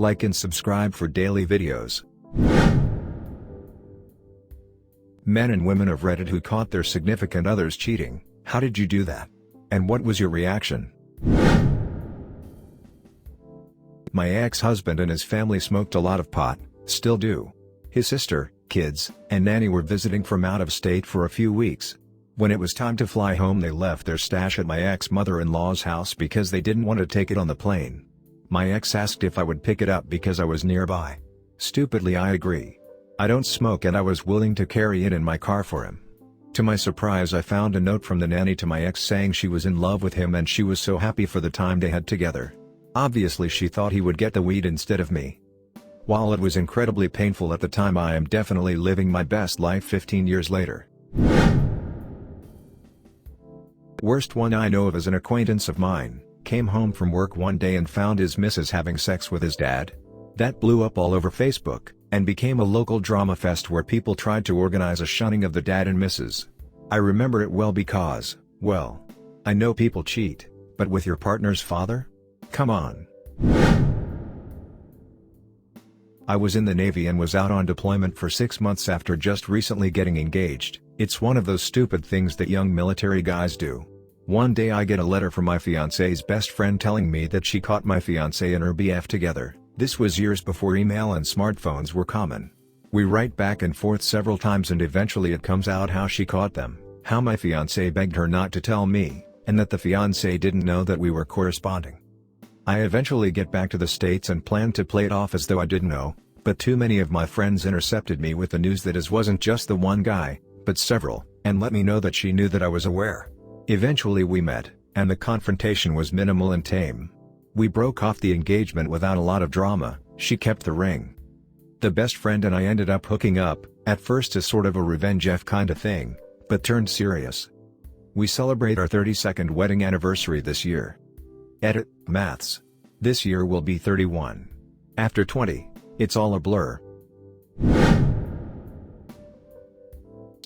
Like and subscribe for daily videos. Men and women of Reddit who caught their significant others cheating. How did you do that? And what was your reaction? My ex-husband and his family smoked a lot of pot, still do. His sister, kids, and nanny were visiting from out of state for a few weeks. When it was time to fly home, they left their stash at my ex-mother-in-law's house because they didn't want to take it on the plane. My ex asked if I would pick it up because I was nearby. Stupidly, I agree. I don't smoke and I was willing to carry it in my car for him. To my surprise, I found a note from the nanny to my ex saying she was in love with him and she was so happy for the time they had together. Obviously she thought he would get the weed instead of me. While it was incredibly painful at the time, I am definitely living my best life 15 years later. Worst one I know of is an acquaintance of mine, came home from work one day and found his missus having sex with his dad. That blew up all over Facebook, and became a local drama fest where people tried to organize a shunning of the dad and missus. I remember it well because, well, I know people cheat, but with your partner's father? Come on. I was in the Navy and was out on deployment for 6 months after just recently getting engaged. It's one of those stupid things that young military guys do. One day I get a letter from my fiance's best friend telling me that she caught my fiance and her BF together. This was years before email and smartphones were common. We write back and forth several times and eventually it comes out how she caught them, how my fiance begged her not to tell me, and that the fiance didn't know that we were corresponding. I eventually get back to the States and plan to play it off as though I didn't know, but too many of my friends intercepted me with the news that it wasn't just the one guy, but several, and let me know that she knew that I was aware. Eventually we met, and the confrontation was minimal and tame. We broke off the engagement without a lot of drama. She kept the ring. The best friend and I ended up hooking up, at first as sort of a revenge kind of thing, but turned serious. We celebrate our 32nd wedding anniversary this year. Edit, maths. This year will be 31. After 20, it's all a blur.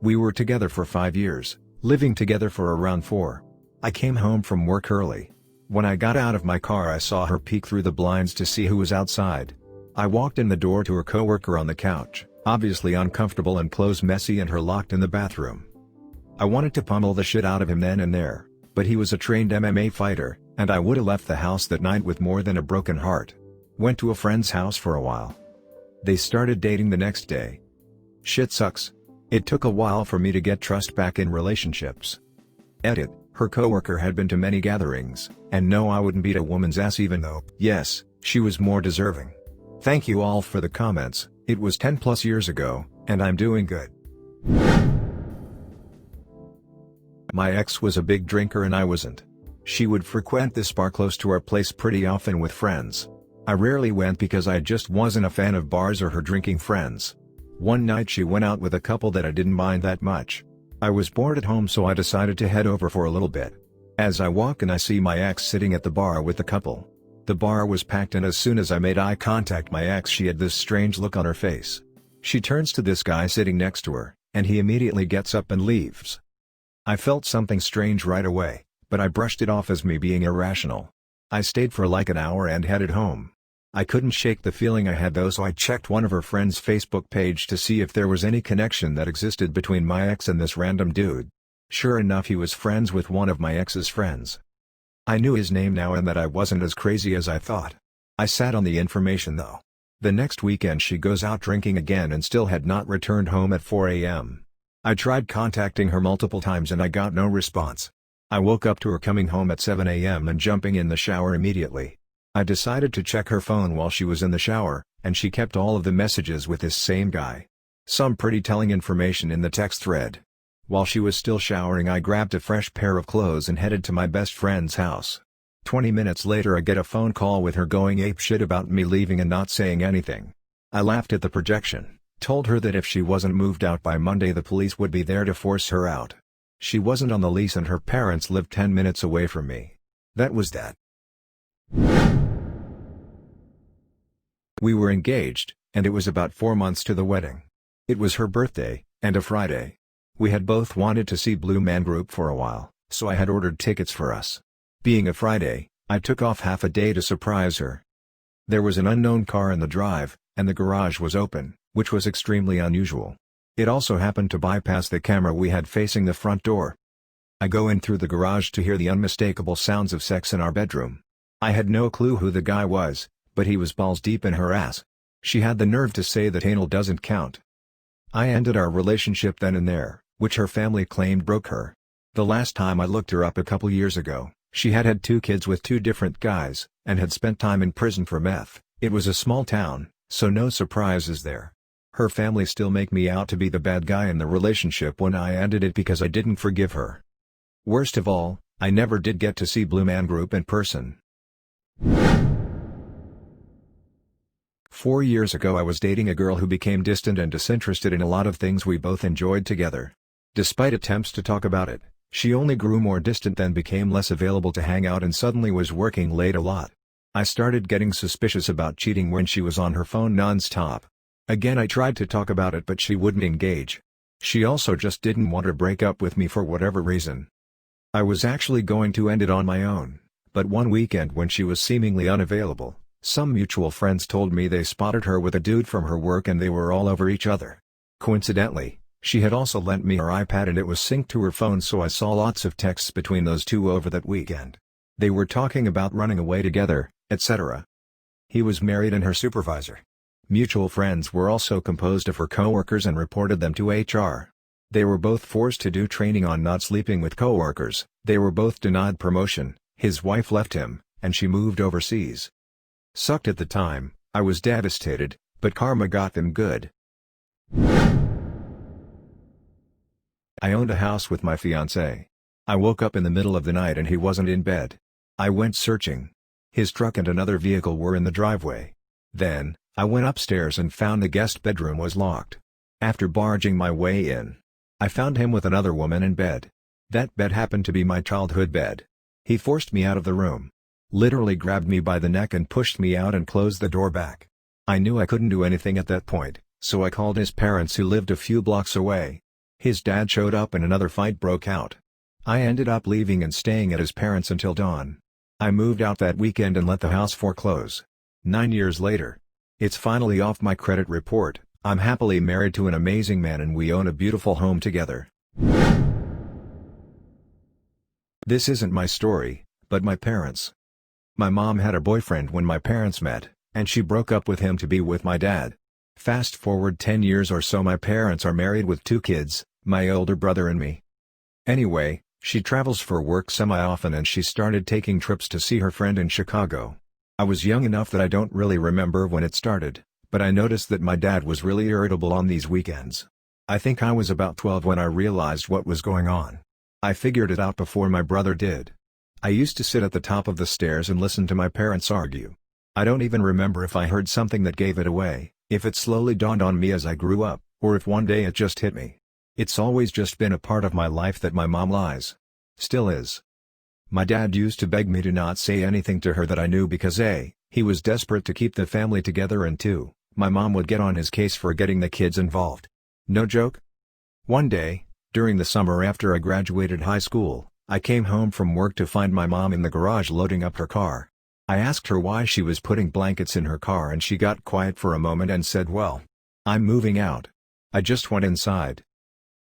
We were together for 5 years, living together for around 4. I came home from work early. When I got out of my car, I saw her peek through the blinds to see who was outside. I walked in the door to her coworker on the couch, obviously uncomfortable and clothes messy, and her locked in the bathroom. I wanted to pummel the shit out of him then and there, but he was a trained MMA fighter, and I would have left the house that night with more than a broken heart. Went to a friend's house for a while. They started dating the next day. Shit sucks. It took a while for me to get trust back in relationships. Edit, her coworker had been to many gatherings, and no, I wouldn't beat a woman's ass even though, yes, she was more deserving. Thank you all for the comments. It was 10 plus years ago, and I'm doing good. My ex was a big drinker and I wasn't. She would frequent this bar close to our place pretty often with friends. I rarely went because I just wasn't a fan of bars or her drinking friends. One night she went out with a couple that I didn't mind that much. I was bored at home, so I decided to head over for a little bit. As I walk in, I see my ex sitting at the bar with the couple. The bar was packed, and as soon as I made eye contact my ex, she had this strange look on her face. She turns to this guy sitting next to her, and he immediately gets up and leaves. I felt something strange right away, but I brushed it off as me being irrational. I stayed for like an hour and headed home. I couldn't shake the feeling I had though, so I checked one of her friends' Facebook page to see if there was any connection that existed between my ex and this random dude. Sure enough, he was friends with one of my ex's friends. I knew his name now and that I wasn't as crazy as I thought. I sat on the information though. The next weekend she goes out drinking again and still had not returned home at 4 a.m. I tried contacting her multiple times and I got no response. I woke up to her coming home at 7 a.m. and jumping in the shower immediately. I decided to check her phone while she was in the shower, and she kept all of the messages with this same guy. Some pretty telling information in the text thread. While she was still showering, I grabbed a fresh pair of clothes and headed to my best friend's house. 20 minutes later I get a phone call with her going apeshit about me leaving and not saying anything. I laughed at the projection, told her that if she wasn't moved out by Monday the police would be there to force her out. She wasn't on the lease and her parents lived 10 minutes away from me. That was that. We were engaged, and it was about 4 months to the wedding. It was her birthday, and a Friday. We had both wanted to see Blue Man Group for a while, so I had ordered tickets for us. Being a Friday, I took off half a day to surprise her. There was an unknown car in the drive, and the garage was open, which was extremely unusual. It also happened to bypass the camera we had facing the front door. I go in through the garage to hear the unmistakable sounds of sex in our bedroom. I had no clue who the guy was, but he was balls deep in her ass. She had the nerve to say that anal doesn't count. I ended our relationship then and there, which her family claimed broke her. The last time I looked her up a couple years ago, she had had 2 kids with 2 different guys, and had spent time in prison for meth. It was a small town, so no surprises there. Her family still make me out to be the bad guy in the relationship when I ended it because I didn't forgive her. Worst of all, I never did get to see Blue Man Group in person. 4 years ago I was dating a girl who became distant and disinterested in a lot of things we both enjoyed together. Despite attempts to talk about it, she only grew more distant, then became less available to hang out, and suddenly was working late a lot. I started getting suspicious about cheating when she was on her phone non-stop. Again, I tried to talk about it, but she wouldn't engage. She also just didn't want to break up with me for whatever reason. I was actually going to end it on my own, but one weekend when she was seemingly unavailable, some mutual friends told me they spotted her with a dude from her work and they were all over each other. Coincidentally, she had also lent me her iPad and it was synced to her phone, so I saw lots of texts between those two over that weekend. They were talking about running away together, etc. He was married and her supervisor. Mutual friends were also composed of her coworkers and reported them to HR. They were both forced to do training on not sleeping with coworkers, they were both denied promotion, his wife left him, and she moved overseas. Sucked at the time, I was devastated, but karma got them good. I owned a house with my fiancé. I woke up in the middle of the night and he wasn't in bed. I went searching. His truck and another vehicle were in the driveway. Then, I went upstairs and found the guest bedroom was locked. After barging my way in, I found him with another woman in bed. That bed happened to be my childhood bed. He forced me out of the room. Literally grabbed me by the neck and pushed me out and closed the door back. I knew I couldn't do anything at that point, so I called his parents who lived a few blocks away. His dad showed up and another fight broke out. I ended up leaving and staying at his parents until dawn. I moved out that weekend and let the house foreclose. 9 years later. It's finally off my credit report. I'm happily married to an amazing man and we own a beautiful home together. This isn't my story, but my parents. My mom had a boyfriend when my parents met, and she broke up with him to be with my dad. Fast forward 10 years or so, my parents are married with 2 kids, my older brother and me. Anyway, she travels for work semi-often and she started taking trips to see her friend in Chicago. I was young enough that I don't really remember when it started, but I noticed that my dad was really irritable on these weekends. I think I was about 12 when I realized what was going on. I figured it out before my brother did. I used to sit at the top of the stairs and listen to my parents argue. I don't even remember if I heard something that gave it away, if it slowly dawned on me as I grew up, or if one day it just hit me. It's always just been a part of my life that my mom lies. Still is. My dad used to beg me to not say anything to her that I knew because A, he was desperate to keep the family together, and 2, my mom would get on his case for getting the kids involved. No joke? One day, during the summer after I graduated high school, I came home from work to find my mom in the garage loading up her car. I asked her why she was putting blankets in her car and she got quiet for a moment and said, "Well, I'm moving out." I just went inside.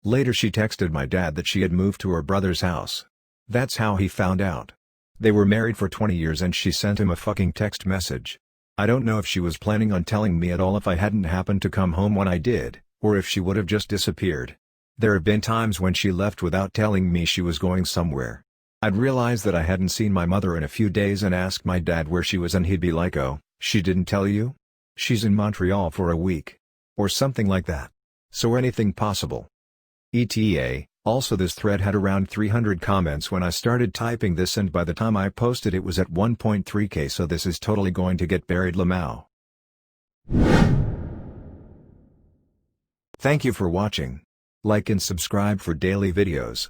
Later she texted my dad that she had moved to her brother's house. That's how he found out. They were married for 20 years and she sent him a fucking text message. I don't know if she was planning on telling me at all if I hadn't happened to come home when I did, or if she would have just disappeared. There have been times when she left without telling me she was going somewhere. I'd realize that I hadn't seen my mother in a few days and ask my dad where she was and he'd be like, "Oh, she didn't tell you? She's in Montreal for a week." Or something like that. So anything possible. ETA, also this thread had around 300 comments when I started typing this, and by the time I posted it was at 1.3k, so this is totally going to get buried. Lamau. Thank you for watching. Like and subscribe for daily videos.